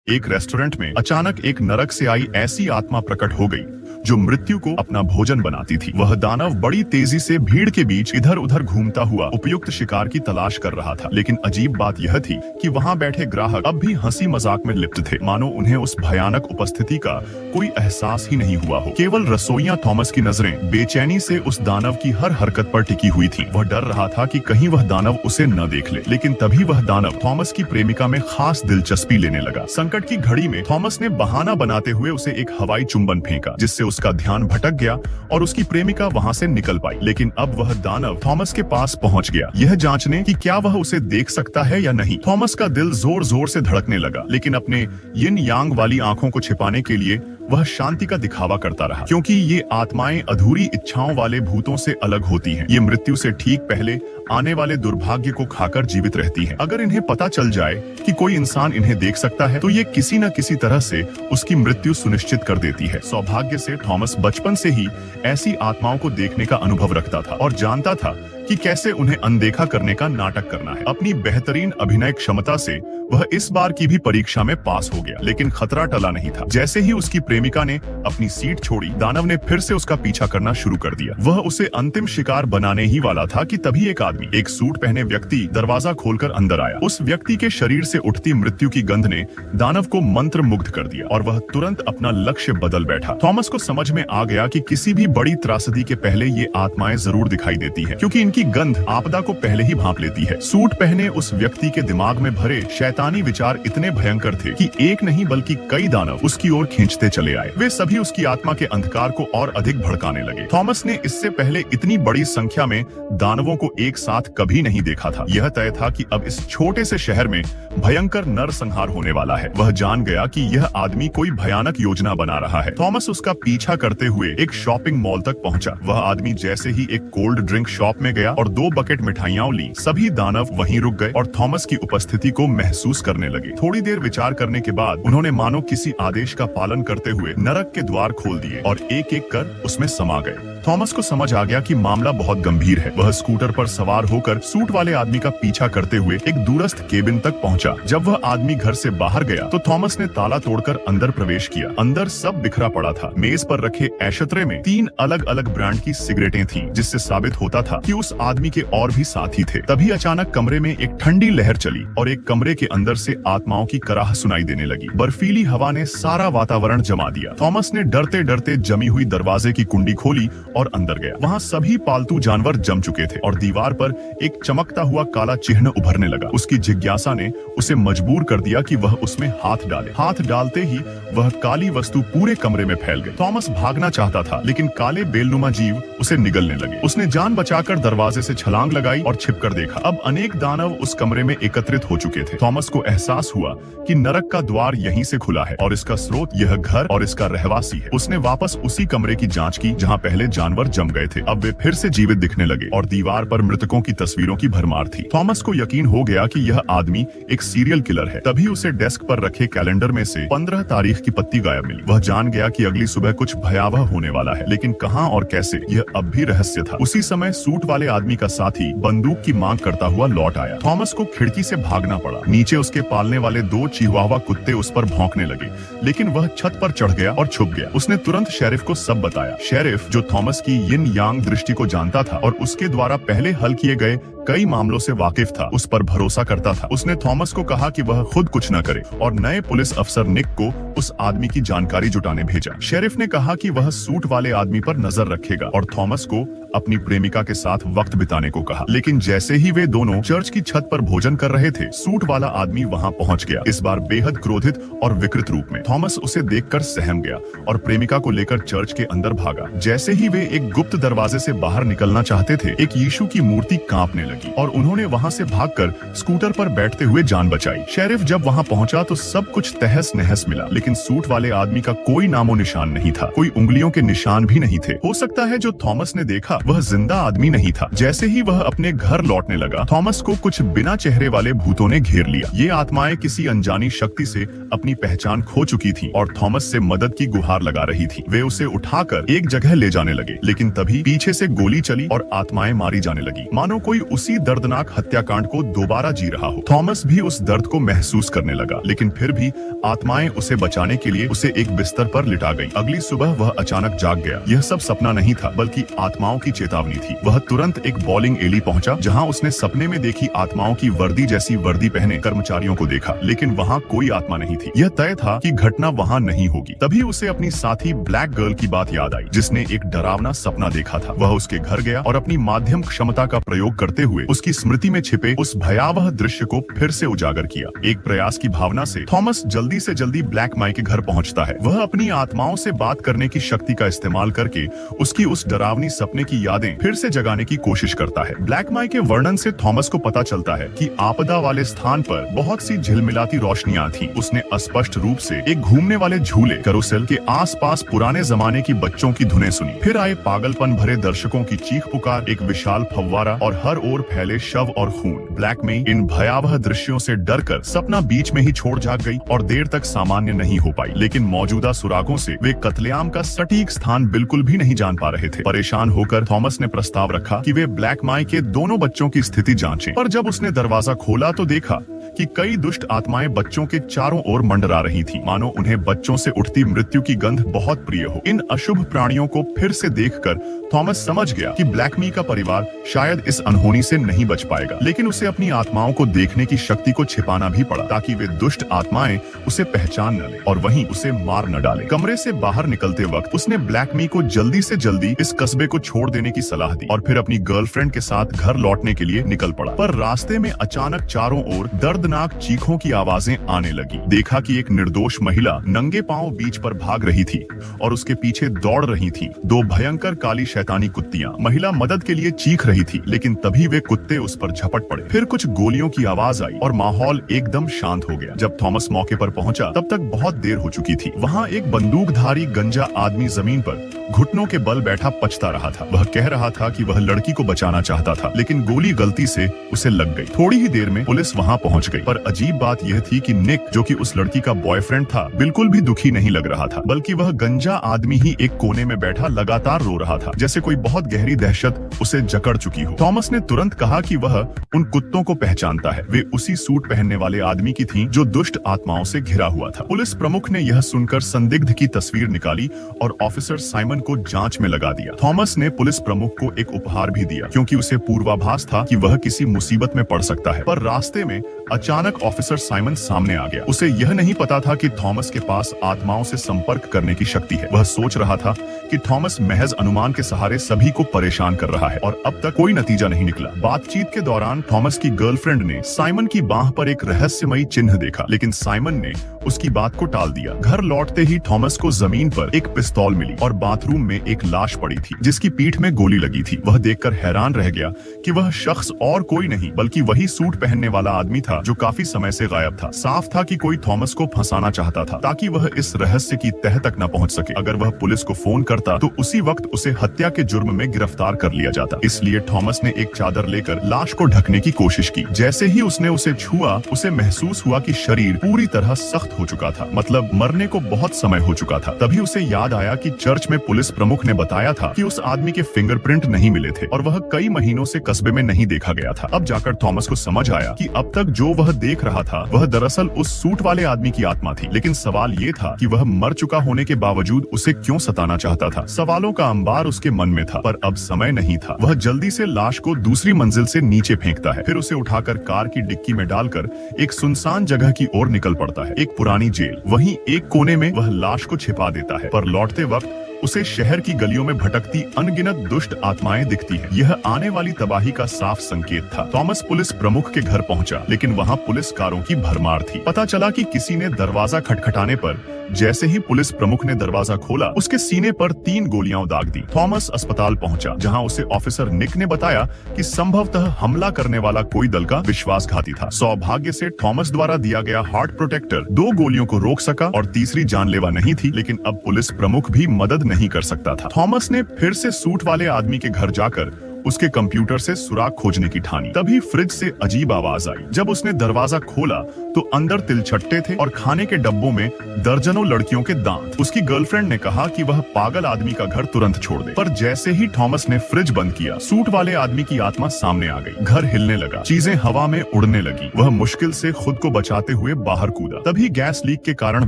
एक रेस्टोरेंट में अचानक एक नरक से आई ऐसी आत्मा प्रकट हो गई जो मृत्यु को अपना भोजन बनाती थी। वह दानव बड़ी तेजी से भीड़ के बीच इधर उधर घूमता हुआ उपयुक्त शिकार की तलाश कर रहा था। लेकिन अजीब बात यह थी कि वहां बैठे ग्राहक अब भी हंसी मजाक में लिप्त थे, मानो उन्हें उस भयानक उपस्थिति का कोई एहसास ही नहीं हुआ हो। केवल रसोइया थॉमस की नजरें बेचैनी से उस दानव की हर हरकत पर टिकी हुई थी। वह डर रहा था कि कहीं वह दानव उसे न देख ले। लेकिन तभी वह दानव थॉमस की प्रेमिका में खास दिलचस्पी लेने लगा। संकट की घड़ी में थॉमस ने बहाना बनाते हुए उसे एक हवाई चुंबन फेंका, जिससे उसका ध्यान भटक गया और उसकी प्रेमिका वहां से निकल पाई। लेकिन अब वह दानव थॉमस के पास पहुंच गया, यह जांचने कि क्या वह उसे देख सकता है या नहीं। थॉमस का दिल जोर जोर से धड़कने लगा, लेकिन अपने यिन यांग वाली आंखों को छिपाने के लिए वह शांति का दिखावा करता रहा, क्योंकि ये आत्माएं अधूरी इच्छाओं वाले भूतों से अलग होती हैं। ये मृत्यु से ठीक पहले आने वाले दुर्भाग्य को खाकर जीवित रहती हैं। अगर इन्हें पता चल जाए कि कोई इंसान इन्हें देख सकता है, तो ये किसी न किसी तरह से उसकी मृत्यु सुनिश्चित कर देती है। सौभाग्य से थॉमस बचपन से ही ऐसी आत्माओं को देखने का अनुभव रखता था और जानता था कि कैसे उन्हें अनदेखा करने का नाटक करना है। अपनी बेहतरीन अभिनय क्षमता से वह इस बार की भी परीक्षा में पास हो गया, लेकिन खतरा टला नहीं था। जैसे ही उसकी प्रेमिका ने अपनी सीट छोड़ी, दानव ने फिर से उसका पीछा करना शुरू कर दिया। वह उसे अंतिम शिकार बनाने ही वाला था कि तभी एक आदमी, एक सूट पहने व्यक्ति दरवाजा खोलकर अंदर आया। उस व्यक्ति के शरीर से उठती मृत्यु की गंध ने दानव को मंत्र मुग्ध कर दिया और वह तुरंत अपना लक्ष्य बदल बैठा। थॉमस को समझ में आ गया कि किसी भी बड़ी त्रासदी के पहले ये आत्माएं जरूर दिखाई देती है, क्योंकि इनकी गंध आपदा को पहले ही भांप लेती है। सूट पहने उस व्यक्ति के दिमाग में भरे शैतानी विचार इतने भयंकर थे कि एक नहीं बल्कि कई दानव उसकी ओर खींचते चले आए। वे सभी उसकी आत्मा के अंधकार को और अधिक भड़काने लगे। थॉमस ने इससे पहले इतनी बड़ी संख्या में दानवों को एक साथ कभी नहीं देखा था। यह तय था कि अब इस छोटे से शहर में भयंकर नरसंहार होने वाला है। वह जान गया कि यह आदमी कोई भयानक योजना बना रहा है। थॉमस उसका पीछा करते हुए एक शॉपिंग मॉल तक पहुंचा। वह आदमी जैसे ही एक कोल्ड ड्रिंक शॉप में गया और 2 बकेट मिठाइयां ली, सभी दानव वहीं रुक गए और थॉमस की उपस्थिति को महसूस करने लगे। थोड़ी देर विचार करने के बाद उन्होंने मानो किसी आदेश का पालन करते हुए नरक के द्वार खोल दिए और एक एक कर उसमें समा गए। थॉमस को समझ आ गया कि मामला बहुत गंभीर है। वह स्कूटर पर सवार होकर सूट वाले आदमी का पीछा करते हुए एक दूरस्थ केबिन तक पहुंचा। जब वह आदमी घर से बाहर गया तो थॉमस ने ताला तोड़कर अंदर प्रवेश किया। अंदर सब बिखरा पड़ा था। मेज पर रखे एशत्रे में 3 अलग अलग ब्रांड की सिगरेटें थीं, जिससे साबित होता था कि उस आदमी के और भी साथी थे। तभी अचानक कमरे में एक ठंडी लहर चली और एक कमरे के अंदर से आत्माओं की कराह सुनाई देने लगी। बर्फीली हवा ने सारा वातावरण जमा दिया। थॉमस ने डरते डरते जमी हुई दरवाजे की कुंडी खोली और अंदर गया। वहाँ सभी पालतू जानवर जम चुके थे और दीवार पर एक चमकता हुआ काला चिन्ह उभरने लगा। उसकी जिज्ञासा ने उसे मजबूर कर दिया कि वह उसमें हाथ डाले। हाथ डालते ही वह काली वस्तु पूरे कमरे में फैल गई। थॉमस भागना चाहता था, लेकिन काले बेलनुमा जीव उसे निगलने लगे। उसने जान बचाकर दरवाजे से छलांग लगाई और छिपकर देखा। अब अनेक दानव उस कमरे में एकत्रित हो चुके थे। थॉमस को एहसास हुआ कि नरक का द्वार यहीं से खुला है और इसका स्रोत यह घर और इसका रहवासी है। उसने वापस उसी कमरे की जांच की जहां पहले जानवर जम गए थे। अब वे फिर से जीवित दिखने लगे और दीवार पर मृतकों की तस्वीरों की भरमार थी। थॉमस को यकीन हो गया कि यह आदमी एक सीरियल किलर है। तभी उसे डेस्क पर रखे कैलेंडर में से 15 तारीख की पत्ती गायब मिली। वह जान गया कि अगली सुबह कुछ भयावह होने वाला है, लेकिन कहां और कैसे, यह अब भी रहस्य था। उसी समय सूट वाले आदमी का साथी बंदूक की मांग करता हुआ लौट आया। थॉमस को खिड़की से भागना पड़ा। नीचे उसके पालने वाले 2 चिहुआवा कुत्ते उस पर भौंकने लगे, लेकिन वह छत पर चढ़ गया और छुप गया। उसने तुरंत शेरिफ को सब बताया। शेरिफ, जो थॉमस की यिन यांग दृष्टि को जानता था और उसके द्वारा पहले हल किए गए कई मामलों से वाकिफ था, उस पर भरोसा करता था। उसने थॉमस को कहा कि वह खुद कुछ न करे और नए पुलिस अफसर निक को उस आदमी की जानकारी जुटाने भेजा। शेरिफ ने कहा कि वह सूट वाले आदमी पर नजर रखेगा और थॉमस को अपनी प्रेमिका के साथ वक्त बिताने को कहा। लेकिन जैसे ही वे दोनों चर्च की छत पर भोजन कर रहे थे, सूट वाला आदमी वहां पहुंच गया, इस बार बेहद क्रोधित और विकृत रूप में। थॉमस उसे देखकर सहम गया और प्रेमिका को लेकर चर्च के अंदर भागा। जैसे ही वे एक गुप्त दरवाजे से बाहर निकलना चाहते थे, एक यीशु की मूर्ति कांपने लगी और उन्होंने वहां से भागकर स्कूटर पर बैठते हुए जान बचाई। शेरिफ जब वहां पहुंचा तो सब कुछ तहस नहस मिला, लेकिन सूट वाले आदमी का कोई नामो निशान नहीं था। कोई उंगलियों के निशान भी नहीं थे। हो सकता है जो थॉमस ने देखा वह जिंदा आदमी नहीं था। जैसे ही वह अपने घर लौटने लगा, थॉमस को कुछ बिना चेहरे वाले भूतों ने घेर लिया। ये आत्माएं किसी अनजानी शक्ति से अपनी पहचान खो चुकी थीं और थॉमस से मदद की गुहार लगा रही थी। वे उसे उठाकर एक जगह ले जाने लगे, लेकिन तभी पीछे से गोली चली और आत्माएं मारी जाने लगी, मानो कोई उसी उसी दर्दनाक हत्याकांड को दोबारा जी रहा हो। थॉमस भी उस दर्द को महसूस करने लगा, लेकिन फिर भी आत्माएं उसे बचाने के लिए उसे एक बिस्तर पर लिटा गई। अगली सुबह वह अचानक जाग गया। यह सब सपना नहीं था, बल्कि आत्माओं की चेतावनी थी। वह तुरंत एक बॉलिंग एली पहुंचा, जहां उसने सपने में देखी आत्माओं की वर्दी जैसी वर्दी पहने कर्मचारियों को देखा, लेकिन वहां कोई आत्मा नहीं थी। यह तय था कि घटना वहां नहीं होगी। तभी उसे अपनी साथी ब्लैक गर्ल की बात याद आई, जिसने एक डरावना सपना देखा था। वह उसके घर गया और अपनी माध्यम क्षमता का प्रयोग करते हुए उसकी स्मृति में छिपे उस भयावह दृश्य को फिर से उजागर किया। एक प्रयास की भावना से थॉमस जल्दी से जल्दी ब्लैक माई के घर पहुंचता है। वह अपनी आत्माओं से बात करने की शक्ति का इस्तेमाल करके उसकी उस डरावनी सपने की यादें फिर से जगाने की कोशिश करता है। ब्लैक माई के वर्णन से थॉमस को पता चलता है कि आपदा वाले स्थान पर बहुत सी झिलमिलाती रोशनियां थीं। उसने स्पष्ट रूप से एक घूमने वाले झूले कैरोसेल के आसपास पुराने जमाने की बच्चों की धुनें सुनी। फिर आए पागलपन भरे दर्शकों की चीख पुकार, एक विशाल फव्वारा और हर ओर फैले शव और खून। ब्लैक मई इन भयावह दृश्यों से डरकर सपना बीच में ही छोड़ जाग गई और देर तक सामान्य नहीं हो पाई। लेकिन मौजूदा सुरागों से वे कत्लेआम का सटीक स्थान बिल्कुल भी नहीं जान पा रहे थे। परेशान होकर थॉमस ने प्रस्ताव रखा कि वे ब्लैक माई के दोनों बच्चों की स्थिति जांचें। पर जब उसने दरवाजा खोला तो देखा कि कई दुष्ट आत्माएं बच्चों के चारों ओर मंडरा रही थीं, मानो उन्हें बच्चों से उठती मृत्यु की गंध बहुत प्रिय हो। इन अशुभ प्राणियों को फिर से देखकर थॉमस समझ गया कि ब्लैक मी का परिवार शायद इस अनहोनी से नहीं बच पाएगा, लेकिन उसे अपनी आत्माओं को देखने की शक्ति को छिपाना भी पड़ा, ताकि वे दुष्ट आत्माएं उसे पहचान न ले और वहीं उसे मार न डाले। कमरे से बाहर निकलते वक्त उसने ब्लैक मी को जल्दी से जल्दी इस कस्बे को छोड़ देने की सलाह दी और फिर अपनी गर्लफ्रेंड के साथ घर लौटने के लिए निकल पड़ा। पर रास्ते में अचानक चारों ओर दर्दनाक चीखों की आवाजें आने लगी। देखा कि एक निर्दोष महिला नंगे पांव बीच पर भाग रही थी और उसके पीछे दौड़ रही थी दो भयंकर काली शैतानी कुत्तियां। महिला मदद के लिए चीख रही थी, लेकिन तभी वे कुत्ते उस पर झपट पड़े। फिर कुछ गोलियों की आवाज आई और माहौल एकदम शांत हो गया। जब थॉमस मौके पर पहुंचा तब तक बहुत देर हो चुकी थी। वहां एक बंदूकधारी गंजा आदमी जमीन पर घुटनों के बल बैठा पछता रहा था। वह कह रहा था कि वह लड़की को बचाना चाहता था, लेकिन गोली गलती से उसे लग गई। थोड़ी ही देर में पुलिस वहां पहुंच गई, पर अजीब बात यह थी कि निक, जो कि उस लड़की का बॉयफ्रेंड था, बिल्कुल भी दुखी नहीं लग रहा था, बल्कि वह गंजा आदमी ही एक कोने में बैठा लगातार रो रहा था, जैसे कोई बहुत गहरी दहशत उसे जकड़ चुकी हो। थॉमस ने तुरंत कहा कि वह उन कुत्तों को पहचानता है। वे उसी सूट पहनने वाले आदमी की थीं जो दुष्ट आत्माओं से घिरा हुआ था। पुलिस प्रमुख ने यह सुनकर संदिग्ध की तस्वीर निकाली और ऑफिसर साइमन को जांच में लगा दिया। थॉमस ने पुलिस प्रमुख को एक उपहार भी दिया, क्योंकि उसे पूर्वाभास था कि वह किसी मुसीबत में पड़ सकता है। पर रास्ते में अचानक ऑफिसर साइमन सामने आ गया। उसे यह नहीं पता था कि थॉमस के पास आत्माओं से संपर्क करने की शक्ति है। वह सोच रहा था कि थॉमस महज अनुमान के सहारे सभी को परेशान कर रहा है और अब तक कोई नतीजा नहीं निकला। बातचीत के दौरान थॉमस की गर्लफ्रेंड ने साइमन की बाह पर एक रहस्यमयी चिन्ह देखा, लेकिन साइमन ने उसकी बात को टाल दिया। घर लौटते ही थॉमस को जमीन पर एक पिस्तौल मिली और बाथरूम में एक लाश पड़ी थी, जिसकी पीठ में गोली लगी थी। वह देखकर हैरान रह गया कि वह शख्स और कोई नहीं बल्कि वही सूट पहनने वाला आदमी था जो काफी समय से गायब था। साफ था कि कोई थॉमस को फंसाना चाहता था, ताकि वह इस रहस्य की तह तक न पहुंच सके। अगर वह पुलिस को फोन करता तो उसी वक्त उसे हत्या के जुर्म में गिरफ्तार कर लिया जाता। इसलिए थॉमस ने एक चादर लेकर लाश को ढकने की कोशिश की। जैसे ही उसने उसे छुआ, उसे महसूस हुआ कि शरीर पूरी तरह सख्त हो चुका था, मतलब मरने को बहुत समय हो चुका था। तभी उसे याद आया कि चर्च में पुलिस प्रमुख ने बताया था कि उस आदमी के फिंगरप्रिंट नहीं मिले थे और वह कई महीनों से कस्बे में नहीं देखा गया था। अब जाकर थॉमस को समझ आया कि अब तक जो वह देख रहा था वह दरअसल उस सूट वाले आदमी की आत्मा थी। लेकिन सवाल ये था कि वह मर चुका होने के बावजूद उसे क्यों सताना चाहता था। सवालों का अंबार उसके मन में था, पर अब समय नहीं था। वह जल्दी से लाश को दूसरी मंजिल से नीचे फेंकता है, फिर उसे उठाकर कार की डिक्की में डालकर एक सुनसान जगह की ओर निकल पड़ता है, एक पुरानी जेल। वहीं एक कोने में वह लाश को छिपा देता है, पर लौटते वक्त उसे शहर की गलियों में भटकती अनगिनत दुष्ट आत्माएं दिखती हैं। यह आने वाली तबाही का साफ संकेत था। थॉमस पुलिस प्रमुख के घर पहुंचा, लेकिन वहां पुलिस कारों की भरमार थी। पता चला कि किसी ने दरवाजा खटखटाने पर जैसे ही पुलिस प्रमुख ने दरवाजा खोला, उसके सीने पर 3 गोलियां दाग दी। थॉमस अस्पताल पहुंचा, जहां उसे ऑफिसर निक ने बताया कि संभवतः हमला करने वाला कोई दल का विश्वासघाती था। सौभाग्य से थॉमस द्वारा दिया गया हार्ट प्रोटेक्टर 2 गोलियों को रोक सका और तीसरी जानलेवा नहीं थी, लेकिन अब पुलिस प्रमुख भी मदद नहीं कर सकता था। थॉमस ने फिर से सूट वाले आदमी के घर जाकर उसके कंप्यूटर से सुराग खोजने की ठानी। तभी फ्रिज से अजीब आवाज आई। जब उसने दरवाजा खोला तो अंदर तिलछट्टे थे और खाने के डब्बों में दर्जनों लड़कियों के दांत। उसकी गर्लफ्रेंड ने कहा कि वह पागल आदमी का घर तुरंत छोड़ दे, पर जैसे ही थॉमस ने फ्रिज बंद किया, सूट वाले आदमी की आत्मा सामने आ गई। घर हिलने लगा, चीजें हवा में उड़ने लगी। वह मुश्किल से खुद को बचाते हुए बाहर कूदा। तभी गैस लीक के कारण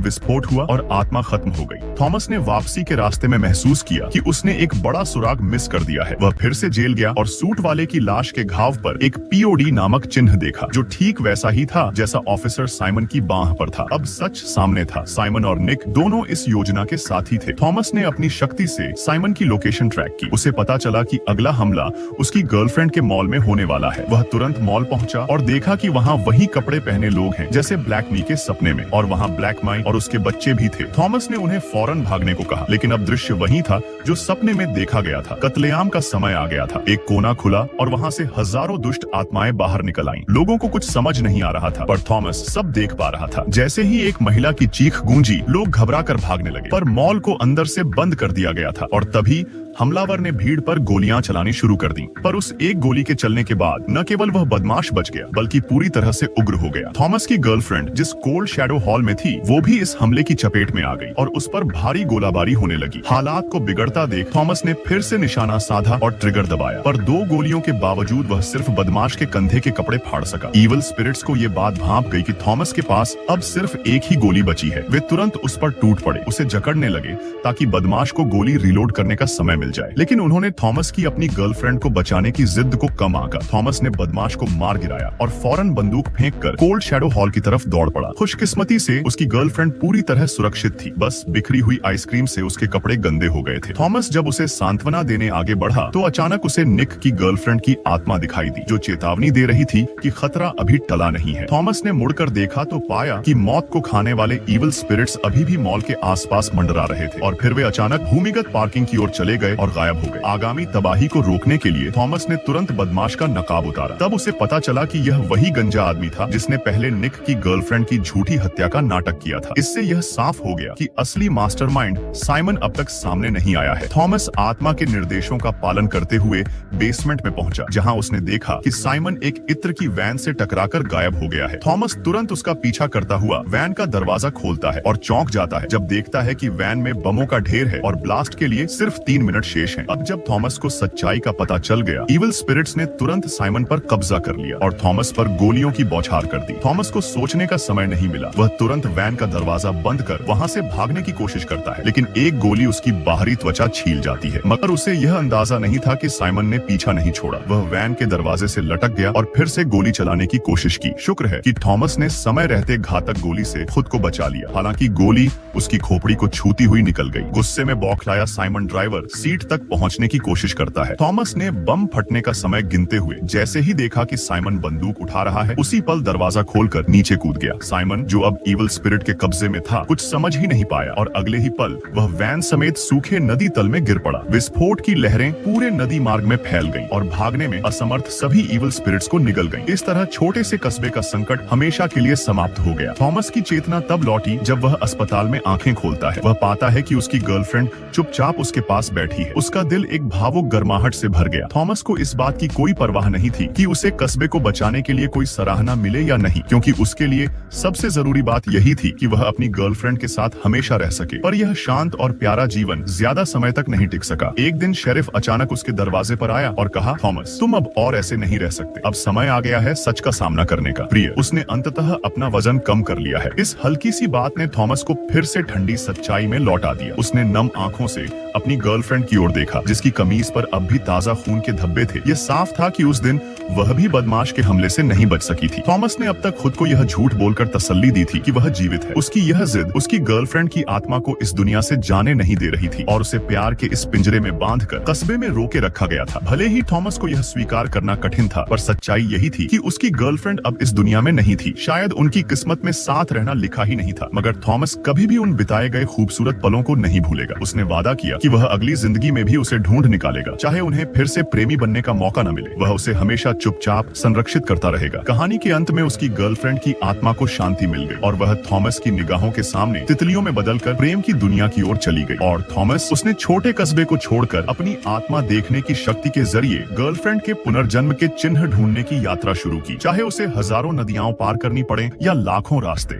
विस्फोट हुआ और आत्मा खत्म हो गई। थॉमस ने वापसी के रास्ते में महसूस किया कि उसने एक बड़ा सुराग मिस कर दिया है। वह फिर से जेल गया और सूट वाले की लाश के घाव पर एक POD नामक चिन्ह देखा, जो ठीक वैसा ही था जैसा ऑफिसर साइमन की बाह पर था। अब सच सामने था। साइमन और निक दोनों इस योजना के साथी थे। थॉमस ने अपनी शक्ति से साइमन की लोकेशन ट्रैक की। उसे पता चला कि अगला हमला उसकी गर्लफ्रेंड के मॉल में होने वाला है। वह तुरंत मॉल पहुंचा और देखा कि वहां वही कपड़े पहने लोग हैं जैसे ब्लैक मी के सपने में, और वहां ब्लैक माई और उसके बच्चे भी थे। थॉमस ने उन्हें फौरन भागने को कहा, लेकिन अब दृश्य वही था जो सपने में देखा गया था। कत्लेआम का समय आ गया था। एक कोना खुला और वहां से हजारों दुष्ट आत्माएं बाहर निकल आईं। लोगों को कुछ समझ नहीं आ रहा था, पर थॉमस सब देख पा रहा था। जैसे ही एक महिला की चीख गूंजी, लोग घबरा कर भागने लगे, पर मॉल को अंदर से बंद कर दिया गया था। और तभी हमलावर ने भीड़ पर गोलियां चलानी शुरू कर दी। पर उस एक गोली के चलने के बाद न केवल वह बदमाश बच गया, बल्कि पूरी तरह से उग्र हो गया। थॉमस की गर्लफ्रेंड जिस कोल्ड शैडो हॉल में थी, वो भी इस हमले की चपेट में आ गई और उस पर भारी गोलाबारी होने लगी। हालात को बिगड़ता देख थॉमस ने फिर से निशाना साधा और ट्रिगर दबाया, पर 2 गोलियों के बावजूद वह सिर्फ बदमाश के कंधे के कपड़े फाड़ सका। इविल स्पिरिट्स को ये बात भांप गई कि थॉमस के पास अब सिर्फ एक ही गोली बची है। वे तुरंत उस पर टूट पड़े, उसे जकड़ने लगे ताकि बदमाश को गोली रिलोड करने का समय मिल जाए। लेकिन उन्होंने थॉमस की अपनी गर्लफ्रेंड को बचाने की जिद को कम आंका। थॉमस ने बदमाश को मार गिराया और फौरन बंदूक फेंककर कोल्ड शैडो हॉल की तरफ दौड़ पड़ा। खुशकिस्मती से उसकी गर्लफ्रेंड पूरी तरह सुरक्षित थी, बस बिखरी हुई आइसक्रीम से उसके कपड़े गंदे हो गए थे। थॉमस जब उसे सांत्वना देने आगे बढ़ा तो अचानक उसे निक की गर्लफ्रेंड की आत्मा दिखाई दी, जो चेतावनी दे रही थी कि खतरा अभी टला नहीं है। थॉमस ने मुड़कर देखा तो पाया कि मौत को खाने वाले इविल स्पिरिट्स अभी भी मॉल के आसपास मंडरा रहे थे, और फिर वे अचानक भूमिगत पार्किंग की ओर चले गए और गायब हो गए। आगामी तबाही को रोकने के लिए थॉमस ने तुरंत बदमाश का नकाब उतारा। तब उसे पता चला कि यह वही गंजा आदमी था जिसने पहले निक की गर्लफ्रेंड की झूठी हत्या का नाटक किया था। इससे यह साफ हो गया कि असली मास्टरमाइंड साइमन अब तक सामने नहीं आया है। थॉमस आत्मा के निर्देशों का पालन करते हुए बेसमेंट में पहुंचा, जहां उसने देखा कि साइमन एक इत्र की वैन से टकराकर गायब हो गया है। थॉमस तुरंत उसका पीछा करता हुआ वैन का दरवाजा खोलता है और चौंक जाता है जब देखता है कि वैन में बमों का ढेर है और ब्लास्ट के लिए सिर्फ 3 मिनट शेष हैं। अब जब थॉमस को सच्चाई का पता चल गया, इविल स्पिरिट्स ने तुरंत साइमन पर कब्जा कर लिया और थॉमस पर गोलियों की बौछार कर दी। थॉमस को सोचने का समय नहीं मिला। वह तुरंत वैन का दरवाजा बंद कर वहां से भागने की कोशिश करता है, लेकिन एक गोली उसकी बाहरी त्वचा छील जाती है। मगर उसे यह अंदाजा नहीं था कि साइमन ने पीछा नहीं छोड़ा। वह वैन के दरवाजे से लटक गया और फिर से गोली चलाने की कोशिश की। शुक्र है कि थॉमस ने समय रहते घातक गोली से खुद को बचा लिया। हालांकि गोली उसकी खोपड़ी को छूती हुई निकल गई। गुस्से में बौखलाया साइमन ड्राइवर सीट तक पहुंचने की कोशिश करता है। थॉमस ने बम फटने का समय गिनते हुए जैसे ही देखा कि साइमन बंदूक उठा रहा है, उसी पल दरवाजा खोलकर नीचे कूद गया। साइमन, जो अब इविल स्पिरिट के कब्जे में था, कुछ समझ ही नहीं पाया और अगले ही पल वह वैन समेत सूखे नदी तल में गिर पड़ा। विस्फोट की लहरें पूरे नदी मार्ग में फैल गईं और भागने में असमर्थ सभी इविल स्पिरिट्स को निगल गईं। इस तरह छोटे से कस्बे का संकट हमेशा के लिए समाप्त हो गया। थॉमस की चेतना तब लौटी जब वह अस्पताल में आंखें खोलता है। वह पाता है कि उसकी गर्लफ्रेंड चुपचाप उसके पास बैठी है। उसका दिल एक भावुक गर्माहट से भर गया। थॉमस को इस बात की कोई परवाह नहीं थी कि उसे कस्बे को बचाने के लिए कोई सराहना मिले या नहीं, क्योंकि उसके लिए सबसे जरूरी बात यही थी कि वह अपनी गर्लफ्रेंड के साथ हमेशा रह सके। पर यह शांत और प्यारा जीवन ज्यादा समय तक नहीं टिक सका। एक दिन शेरिफ अचानक उसके दरवाजे पर आया और कहा, थॉमस, तुम अब और ऐसे नहीं रह सकते। अब समय आ गया है सच का सामना करने का। प्रिय, उसने अंततः अपना वजन कम कर लिया है। इस हल्की सी बात ने थॉमस को फिर से ठंडी सच्चाई में लौटा दिया। उसने नम आंखों से अपनी गर्लफ्रेंड की ओर देखा, जिसकी कमीज पर अब भी ताजा खून के धब्बे थे। यह साफ था कि उस दिन वह भी बदमाश के हमले से नहीं बच सकी थी। थॉमस ने अब तक खुद को यह झूठ बोलकर तसल्ली दी थी कि वह जीवित है। उसकी यह जिद उसकी गर्लफ्रेंड की आत्मा को इस दुनिया से जाने नहीं दे रही थी और उसे प्यार के इस पिंजरे में बांधकर कस्बे में रोके रखा गया था। भले ही थॉमस को यह स्वीकार करना कठिन था, पर सच्चाई यही थी कि उसकी गर्लफ्रेंड अब इस दुनिया में नहीं थी। शायद उनकी किस्मत में साथ रहना लिखा ही नहीं था, मगर थॉमस कभी भी उन बिताए गए खूबसूरत पलों को नहीं भूलेगा। उसने वादा किया कि वह अगली जिंदगी जिंदगी में भी उसे ढूंढ निकालेगा, चाहे उन्हें फिर से प्रेमी बनने का मौका न मिले। वह उसे हमेशा चुपचाप संरक्षित करता रहेगा। कहानी के अंत में उसकी गर्लफ्रेंड की आत्मा को शांति मिल गई और वह थॉमस की निगाहों के सामने तितलियों में बदलकर प्रेम की दुनिया की ओर चली गई। और थॉमस, उसने छोटे कस्बे को छोड़कर अपनी आत्मा देखने की शक्ति के जरिए गर्लफ्रेंड के पुनर्जन्म के चिन्ह ढूंढने की यात्रा शुरू की, चाहे उसे हजारों नदियां पार करनी पड़े या लाखों रास्ते।